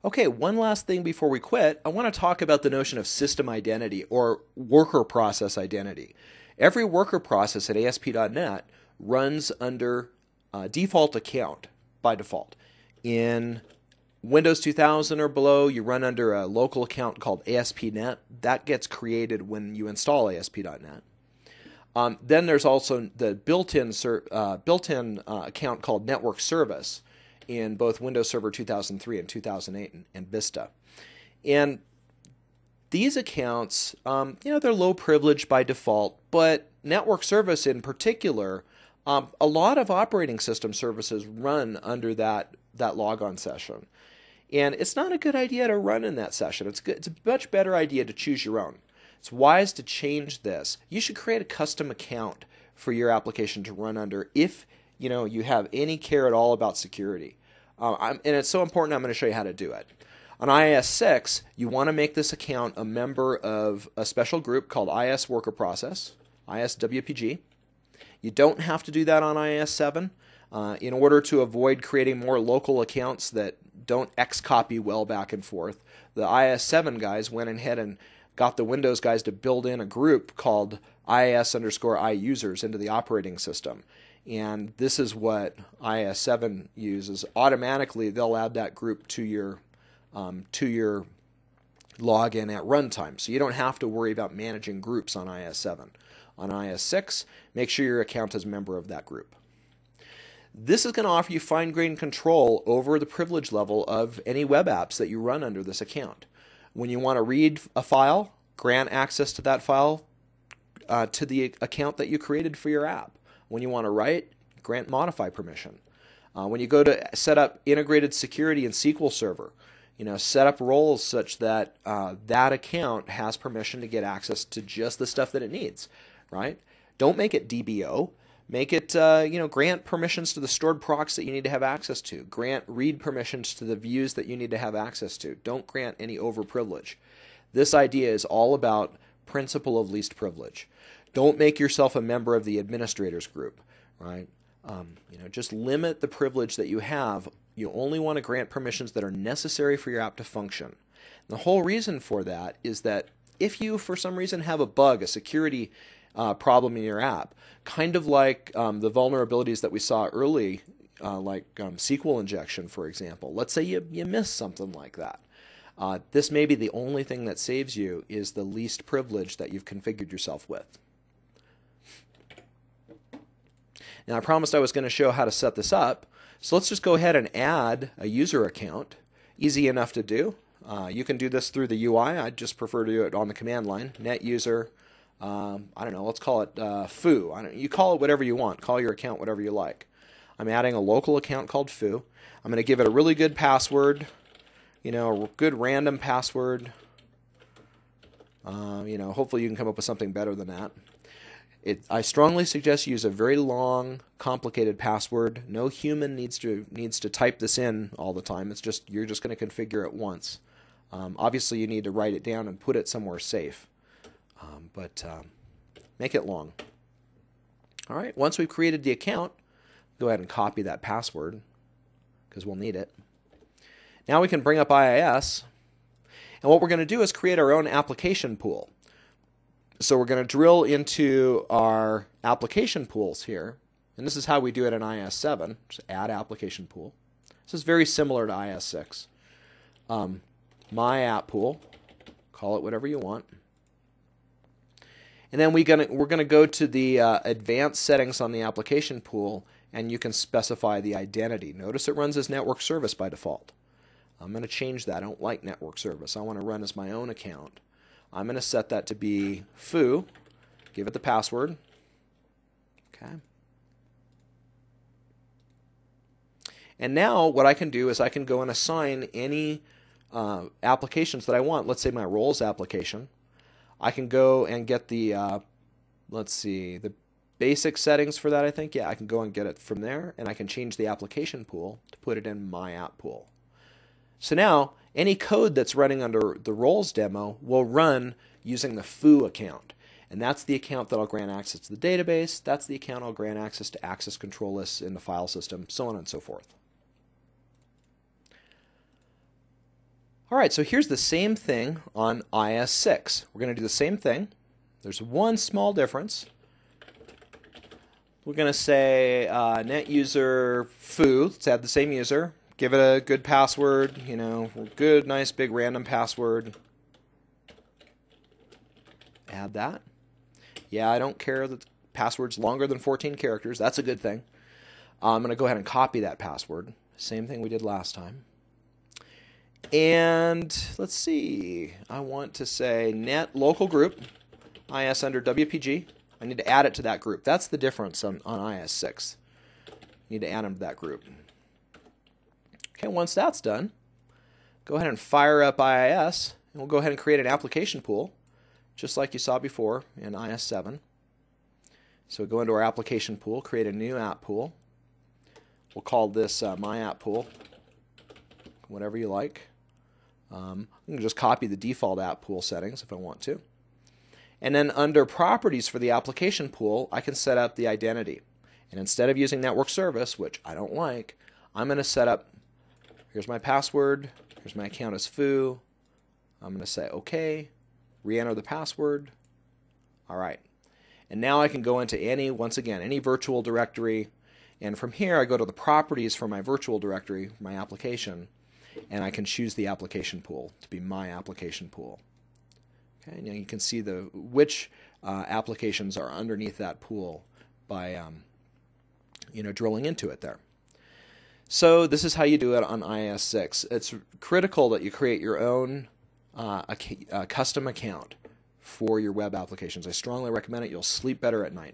Okay, one last thing before we quit. I want to talk about the notion of system identity or worker process identity. Every worker process at ASP.NET runs under default account by default. In Windows 2000 or below, you run under a local account called ASP.NET. That gets created when you install ASP.NET. Then there's also the built-in account called Network Service in both Windows Server 2003 and 2008 and Vista. And these accounts, they're low privilege by default, but Network Service in particular, a lot of operating system services run under that logon session. And it's not a good idea to run in that session. It's a much better idea to choose your own. It's wise to change this. You should create a custom account for your application to run under if you have any care at all about security. And it's so important, I'm going to show you how to do it. On IIS 6, you want to make this account a member of a special group called IIS Worker Process, ISWPG. You don't have to do that on IIS 7 in order to avoid creating more local accounts that don't X-copy well back and forth. The IIS 7 guys went ahead and got the Windows guys to build in a group called IIS_iUsers into the operating system. And this is what IIS 7 uses. Automatically, they'll add that group to your login at runtime. So you don't have to worry about managing groups on IIS 7. On IIS 6, make sure your account is a member of that group. This is going to offer you fine-grained control over the privilege level of any web apps that you run under this account. When you want to read a file, grant access to that file to the account that you created for your app. When you want to write, grant modify permission. When you go to set up integrated security in SQL Server, set up roles such that that account has permission to get access to just the stuff that it needs, right? Don't make it DBO. Make it, grant permissions to the stored procs that you need to have access to. Grant read permissions to the views that you need to have access to. Don't grant any overprivilege. This idea is all about principle of least privilege. Don't make yourself a member of the administrators group, right? Just limit the privilege that you have. You only want to grant permissions that are necessary for your app to function. The whole reason for that is that if you, for some reason, have a bug, a security problem in your app, kind of like the vulnerabilities that we saw early, like SQL injection, for example. Let's say you miss something like that. This may be the only thing that saves you is the least privilege that you've configured yourself with. Now, I promised I was going to show how to set this up, so let's just go ahead and add a user account. Easy enough to do. You can do this through the UI. I just prefer to do it on the command line. Net user, I don't know, let's call it foo. You call it whatever you want. Call your account whatever you like. I'm adding a local account called foo. I'm going to give it a really good password, a good random password. Hopefully you can come up with something better than that. I strongly suggest you use a very long, complicated password. No human needs to type this in all the time. You're just going to configure it once. Obviously, you need to write it down and put it somewhere safe, but make it long. All right. Once we've created the account, go ahead and copy that password because we'll need it. Now we can bring up IIS, and what we're going to do is create our own application pool. So we're going to drill into our application pools here, and this is how we do it in IIS 7. Just add application pool. This is very similar to IIS 6. My app pool, call it whatever you want. And then we're going to go to the advanced settings on the application pool, and you can specify the identity. Notice it runs as network service by default. I'm going to change that. I don't like network service. I want to run as my own account. I'm going to set that to be foo. Give it the password. Okay. And now what I can do is I can go and assign any applications that I want. Let's say my roles application. I can go and get the, the basic settings for that, I think. Yeah, I can go and get it from there, and I can change the application pool to put it in my app pool. So now, any code that's running under the roles demo will run using the foo account. And that's the account that I'll grant access to the database. That's the account I'll grant access to access control lists in the file system, so on and so forth. All right, so here's the same thing on IS6. We're going to do the same thing. There's one small difference. We're going to say net user foo. Let's add the same user. Give it a good password, good, nice, big, random password. Add that. Yeah, I don't care that the password's longer than 14 characters. That's a good thing. I'm going to go ahead and copy that password. Same thing we did last time. And let's see. I want to say net local group, IS under WPG. I need to add it to that group. That's the difference on IS6. Need to add them to that group. Okay, once that's done, go ahead and fire up IIS, and we'll go ahead and create an application pool, just like you saw before in IS7. So go into our application pool, create a new app pool. We'll call this My App Pool, whatever you like. I can just copy the default app pool settings if I want to. And then under properties for the application pool, I can set up the identity. And instead of using network service, which I don't like, I'm going to set up, here's my password, here's my account as foo. I'm going to say OK, re-enter the password. All right. And now I can go into once again, any virtual directory. And from here, I go to the properties for my virtual directory, my application, and I can choose the application pool to be my application pool. Okay, now you can see which applications are underneath that pool by drilling into it there. So this is how you do it on IS6. It's critical that you create your own custom account for your web applications. I strongly recommend it. You'll sleep better at night.